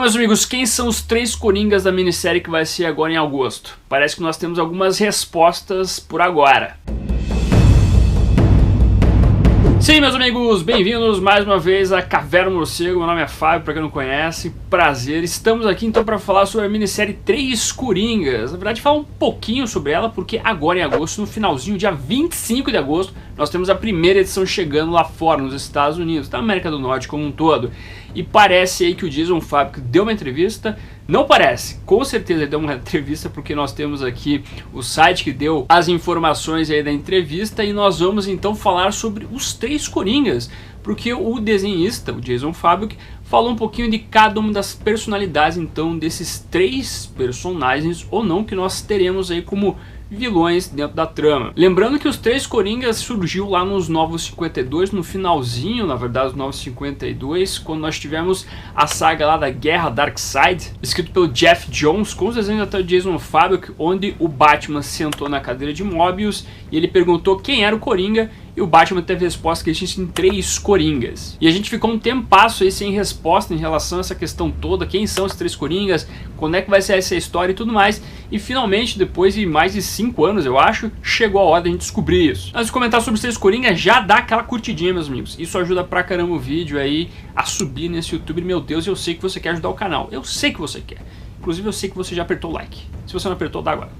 meus amigos, quem são os 3 Coringas da minissérie que vai ser agora em agosto? Parece que nós temos algumas respostas por agora. Sim, meus amigos, bem-vindos mais uma vez a Caverna do Morcego. Meu nome é Fábio, para quem não conhece, prazer. Estamos aqui então para falar sobre a minissérie 3 Coringas. Na verdade, falar um pouquinho sobre ela, porque agora em agosto, no finalzinho, dia 25 de agosto, nós temos a primeira edição chegando lá fora, nos Estados Unidos, da América do Norte como um todo. E parece aí que o Jason Fabok deu uma entrevista. Não parece, com certeza ele deu uma entrevista, porque nós temos aqui o site que deu as informações aí da entrevista, e nós vamos então falar sobre os 3 Coringas, porque o desenhista, o Jason Fabok, falou um pouquinho de cada uma das personalidades então desses 3 personagens ou não que nós teremos aí como vilões dentro da trama. Lembrando que os 3 Coringas surgiu lá nos Novos 52, no finalzinho, na verdade, os Novos 52, quando nós tivemos a saga lá da Guerra Darkseid, escrito pelo Jeff Jones, com os desenhos até o Jason Fabok, onde o Batman sentou na cadeira de Mobius e ele perguntou quem era o Coringa, e o Batman teve a resposta que existem 3 Coringas. E a gente ficou um tempasso aí sem resposta em relação a essa questão toda, quem são os 3 Coringas, quando é que vai ser essa história e tudo mais. E finalmente, depois de mais de 5 anos, eu acho, chegou a hora de a gente descobrir isso. Antes de comentar sobre os 3 Coringas, já dá aquela curtidinha, meus amigos. Isso ajuda pra caramba o vídeo aí a subir nesse YouTube. Meu Deus, eu sei que você quer ajudar o canal. Eu sei que você quer. Inclusive, eu sei que você já apertou o like. Se você não apertou, dá agora.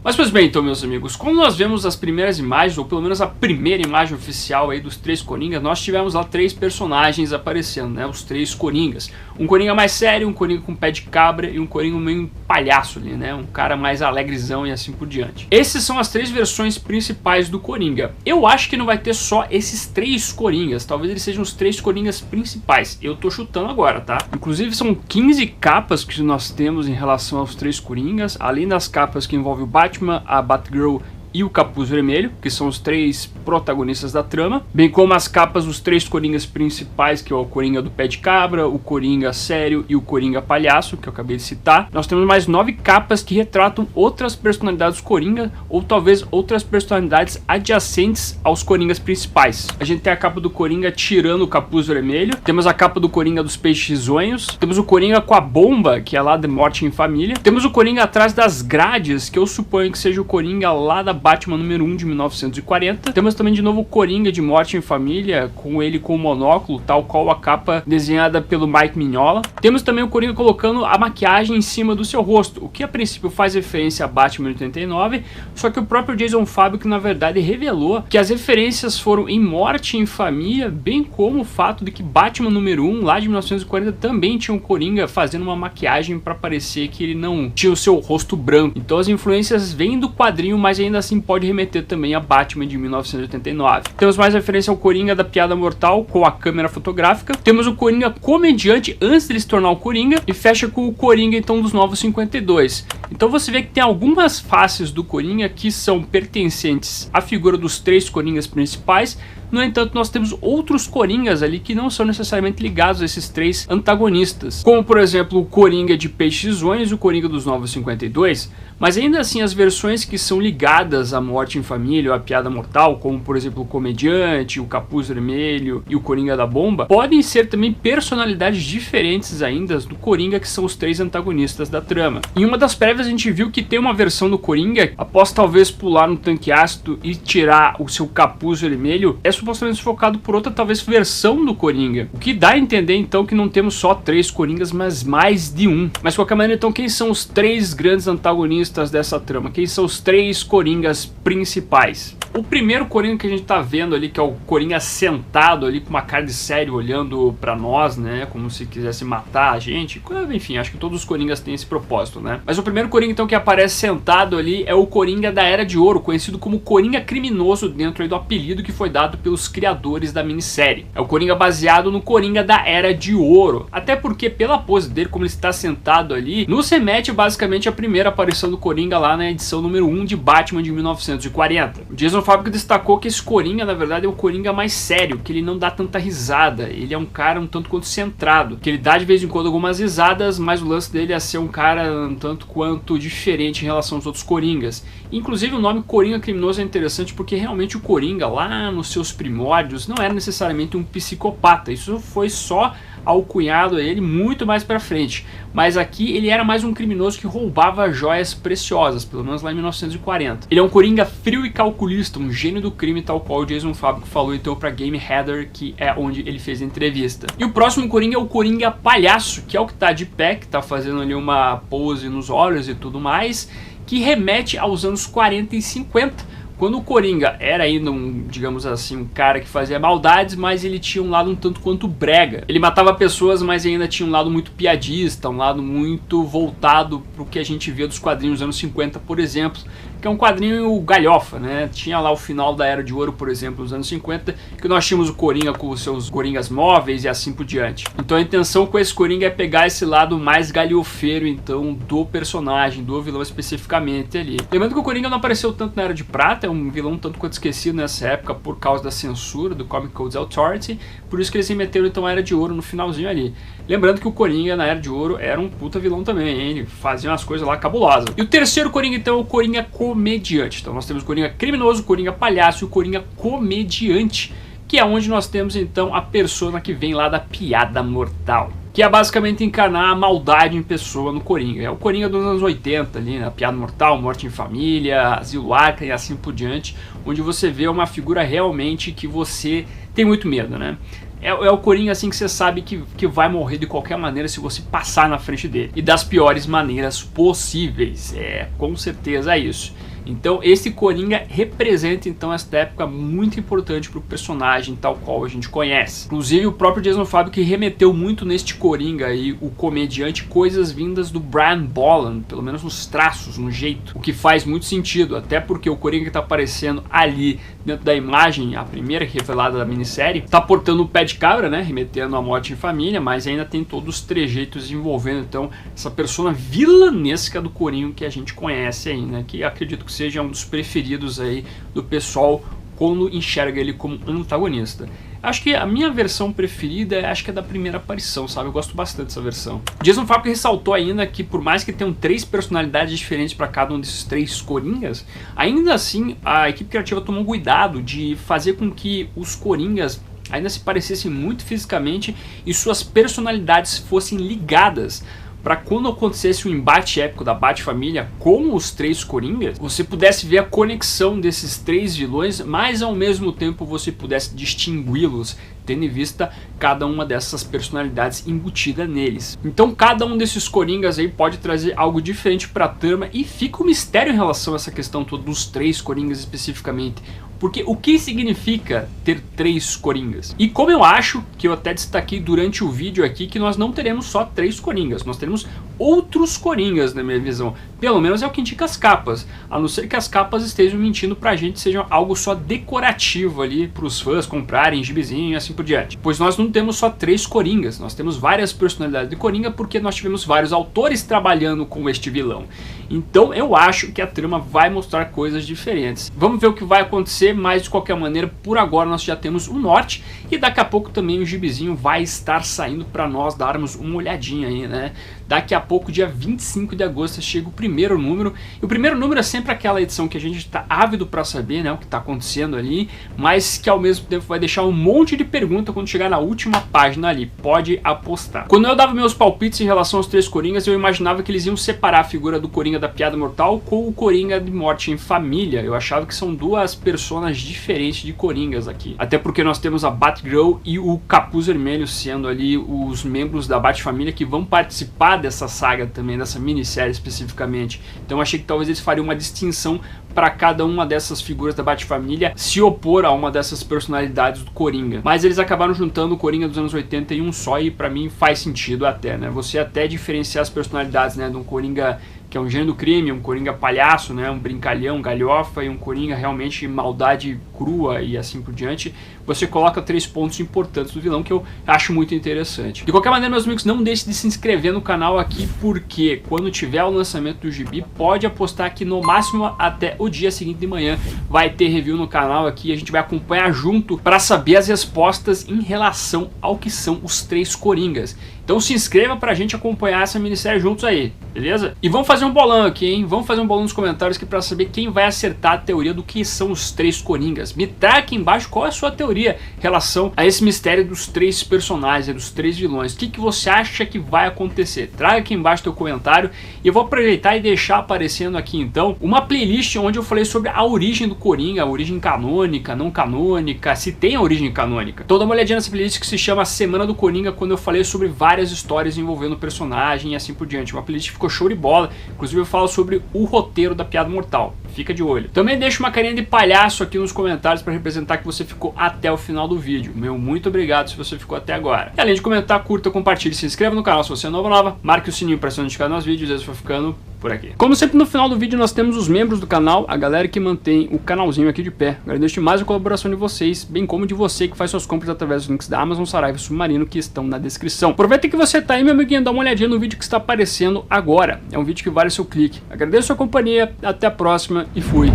Mas pois bem, então, meus amigos, quando nós vemos as primeiras imagens, ou pelo menos a primeira imagem oficial aí dos 3 Coringas, nós tivemos lá 3 personagens aparecendo, né, os 3 Coringas. Um Coringa mais sério, um Coringa com pé de cabra e um Coringa meio palhaço ali, né, um cara mais alegrezão e assim por diante. Essas são as 3 versões principais do Coringa. Eu acho que não vai ter só esses 3 Coringas, talvez eles sejam os 3 Coringas principais. Eu tô chutando agora, tá? Inclusive são 15 capas que nós temos em relação aos 3 Coringas, além das capas que envolvem o Batman, a Batgirl e o Capuz Vermelho, que são os 3 protagonistas da trama, bem como as capas dos 3 Coringas principais, que é o Coringa do pé de cabra, o Coringa sério e o Coringa palhaço, que eu acabei de citar. Nós temos mais 9 capas que retratam outras personalidades Coringa, ou talvez outras personalidades adjacentes aos Coringas principais. A gente tem a capa do Coringa tirando o Capuz Vermelho, temos a capa do Coringa dos peixes risonhos, temos o Coringa com a bomba, que é lá de Morte em Família, temos o Coringa atrás das grades, que eu suponho que seja o Coringa lá da Batman número 1 de 1940. Temos também de novo o Coringa de Morte em Família, com ele com o monóculo, tal qual a capa desenhada pelo Mike Mignola. Temos também o Coringa colocando a maquiagem em cima do seu rosto, o que a princípio faz referência a Batman 89, só que o próprio Jason Fabok na verdade revelou que as referências foram em Morte em Família, bem como o fato de que Batman número 1 lá de 1940 também tinha um Coringa fazendo uma maquiagem para parecer que ele não tinha o seu rosto branco. Então as influências vêm do quadrinho, mas ainda assim pode remeter também a Batman de 1989. Temos mais referência ao Coringa da Piada Mortal com a câmera fotográfica. Temos o Coringa comediante antes de ele se tornar o Coringa, e fecha com o Coringa então dos Novos 52. Então você vê que tem algumas faces do Coringa que são pertencentes à figura dos 3 Coringas principais. No entanto, nós temos outros Coringas ali que não são necessariamente ligados a esses 3 antagonistas, como por exemplo o Coringa de Peixes Risonhos e o Coringa dos Novos 52, mas ainda assim as versões que são ligadas à Morte em Família ou à Piada Mortal, como por exemplo o Comediante, o Capuz Vermelho e o Coringa da Bomba, podem ser também personalidades diferentes ainda do Coringa, que são os 3 antagonistas da trama. Em uma das prévias a gente viu que tem uma versão do Coringa, após talvez pular no tanque ácido e tirar o seu capuz vermelho, é supostamente focado por outra talvez versão do Coringa, o que dá a entender então que não temos só 3 Coringas, mas mais de um. Mas de qualquer maneira, então, quem são os 3 grandes antagonistas dessa trama? Quem são os 3 Coringas principais? O primeiro Coringa que a gente tá vendo ali, que é o Coringa sentado ali com uma cara de sério olhando pra nós, né, como se quisesse matar a gente. Enfim, acho que todos os Coringas têm esse propósito, né. Mas o primeiro Coringa então que aparece sentado ali é o Coringa da Era de Ouro, conhecido como Coringa Criminoso dentro aí do apelido que foi dado pelos criadores da minissérie. É o Coringa baseado no Coringa da Era de Ouro, até porque pela pose dele, como ele está sentado ali, nos remete basicamente à primeira aparição do Coringa lá na edição número 1 de Batman de 1940. O Jason Fabok destacou que esse Coringa na verdade é o Coringa mais sério, que ele não dá tanta risada, ele é um cara um tanto quanto centrado, que ele dá de vez em quando algumas risadas, mas o lance dele é ser um cara um tanto quanto diferente em relação aos outros Coringas. Inclusive o nome Coringa Criminoso é interessante porque realmente o Coringa lá nos seus primórdios não era necessariamente um psicopata, isso foi só alcunhado a ele muito mais pra frente. Mas aqui ele era mais um criminoso que roubava joias preciosas, pelo menos lá em 1940. Ele é um coringa frio e calculista, um gênio do crime, tal qual o Jason Fábrico falou então pra Game Header, que é onde ele fez a entrevista. E o próximo coringa é o coringa palhaço, que é o que tá de pé, que tá fazendo ali uma pose nos olhos e tudo mais, que remete aos anos 40 e 50, quando o Coringa era ainda digamos assim, um cara que fazia maldades, mas ele tinha um lado um tanto quanto brega. Ele matava pessoas, mas ainda tinha um lado muito piadista, um lado muito voltado pro que a gente vê dos quadrinhos dos anos 50, por exemplo, que é um quadrinho galhofa, né? Tinha lá o final da Era de Ouro, por exemplo, nos anos 50, que nós tínhamos o Coringa com os seus coringas móveis e assim por diante. Então a intenção com esse Coringa é pegar esse lado mais galhofeiro, então, do personagem, do vilão especificamente ali. Lembrando que o Coringa não apareceu tanto na Era de Prata, é um vilão tanto quanto esquecido nessa época por causa da censura do Comic Codes Authority, por isso que eles remeteram então a Era de Ouro no finalzinho ali. Lembrando que o Coringa na Era de Ouro era um puta vilão também, hein? Ele fazia umas coisas lá cabulosas. E o terceiro Coringa então é o Coringa comediante. Então nós temos o Coringa criminoso, o Coringa palhaço e o Coringa comediante, que é onde nós temos então a persona que vem lá da piada mortal, que é basicamente encarnar a maldade em pessoa no Coringa. É o Coringa dos anos 80 ali, né? Piada mortal, morte em família, asilo Arkham e assim por diante, onde você vê uma figura realmente que você tem muito medo, né? É o Coringa assim que você sabe que vai morrer de qualquer maneira se você passar na frente dele. E das piores maneiras possíveis. É, com certeza é isso. Então esse Coringa representa então esta época muito importante para o personagem tal qual a gente conhece. Inclusive o próprio Jason Fábrico que remeteu muito neste Coringa aí, o comediante, coisas vindas do Brian Bolland, pelo menos nos traços, no jeito, o que faz muito sentido, até porque o Coringa que está aparecendo ali dentro da imagem, a primeira revelada da minissérie, está portando o pé de cabra, né, remetendo a morte em família, mas ainda tem todos os trejeitos envolvendo então essa persona vilanesca do Coringa que a gente conhece aí, né, que acredito que seja um dos preferidos aí do pessoal quando enxerga ele como antagonista. Acho que a minha versão preferida acho que é da primeira aparição, sabe? Eu gosto bastante dessa versão. Jason Fábrico ressaltou ainda que por mais que tenham 3 personalidades diferentes para cada um desses 3 Coringas, ainda assim a equipe criativa tomou cuidado de fazer com que os Coringas ainda se parecessem muito fisicamente e suas personalidades fossem ligadas, para quando acontecesse o embate épico da Bat-Família com os 3 Coringas, você pudesse ver a conexão desses 3 vilões, mas ao mesmo tempo você pudesse distingui-los, tendo em vista cada uma dessas personalidades embutida neles. Então cada um desses Coringas aí pode trazer algo diferente para a trama, e fica um mistério em relação a essa questão toda dos 3 Coringas especificamente. Porque o que significa ter 3 Coringas? E como eu acho, que eu até destaquei durante o vídeo aqui, que nós não teremos só 3 Coringas, nós teremos outros Coringas na minha visão. Pelo menos é o que indica as capas, a não ser que as capas estejam mentindo pra gente, sejam algo só decorativo ali pros fãs comprarem gibizinho e assim por diante. Pois nós não temos só 3 Coringas, nós temos várias personalidades de Coringa porque nós tivemos vários autores trabalhando com este vilão. Então eu acho que a trama vai mostrar coisas diferentes. Vamos ver o que vai acontecer, mas de qualquer maneira, por agora nós já temos o norte e daqui a pouco também o gibizinho vai estar saindo para nós darmos uma olhadinha aí, né? Daqui a pouco, dia 25 de agosto, chega o primeiro número. E o primeiro número é sempre aquela edição que a gente está ávido para saber, né, o que está acontecendo ali, mas que ao mesmo tempo vai deixar um monte de pergunta quando chegar na última página ali. Pode apostar. Quando eu dava meus palpites em relação aos 3 Coringas, eu imaginava que eles iam separar a figura do Coringa da Piada Mortal com o Coringa de Morte em Família. Eu achava que são duas personas diferentes de Coringas aqui. Até porque nós temos a Batgirl e o Capuz Vermelho sendo ali os membros da Bat-Família que vão participar dessa saga também, dessa minissérie especificamente. Então eu achei que talvez eles fariam uma distinção para cada uma dessas figuras da Bat-Família se opor a uma dessas personalidades do Coringa. Mas eles acabaram juntando o Coringa dos anos 80 em um só, e para mim faz sentido até, né? Você até diferenciar as personalidades, né, de um Coringa que é um gênio do crime, um Coringa palhaço, né, um brincalhão, galhofa, e um Coringa realmente maldade crua e assim por diante. Você coloca 3 pontos importantes do vilão que eu acho muito interessante. De qualquer maneira, meus amigos, não deixe de se inscrever no canal aqui, porque quando tiver o lançamento do gibi, pode apostar que no máximo até o dia seguinte de manhã vai ter review no canal aqui, e a gente vai acompanhar junto para saber as respostas em relação ao que são os 3 Coringas. Então se inscreva pra gente acompanhar essa minissérie juntos aí, beleza? E vamos fazer um bolão aqui, hein? Vamos fazer um bolão nos comentários aqui pra saber quem vai acertar a teoria do que são os 3 Coringas. Me traga aqui embaixo qual é a sua teoria em relação a esse mistério dos 3 personagens, dos 3 vilões. O que você acha que vai acontecer? Traga aqui embaixo teu comentário e eu vou aproveitar e deixar aparecendo aqui então uma playlist onde eu falei sobre a origem do Coringa, a origem canônica, não canônica, se tem a origem canônica. Então dá uma olhadinha nessa playlist que se chama Semana do Coringa, quando eu falei sobre várias histórias envolvendo o personagem e assim por diante. Uma playlist que ficou show de bola, inclusive eu falo sobre o roteiro da Piada Mortal. Fica de olho. Também deixa uma carinha de palhaço aqui nos comentários para representar que você ficou até o final do vídeo. Meu muito obrigado se você ficou até agora. E além de comentar, curta, compartilhe, se inscreva no canal se você é nova, marque o sininho para ser notificado nos vídeos e eu vou ficando por aqui. Como sempre, no final do vídeo nós temos os membros do canal, a galera que mantém o canalzinho aqui de pé. Agradeço demais a colaboração de vocês, bem como de você que faz suas compras através dos links da Amazon, Saraiva e Submarino que estão na descrição. Aproveita que você tá aí, meu amiguinho, dá uma olhadinha no vídeo que está aparecendo agora. É um vídeo que vale seu clique. Agradeço a sua companhia, até a próxima e fui.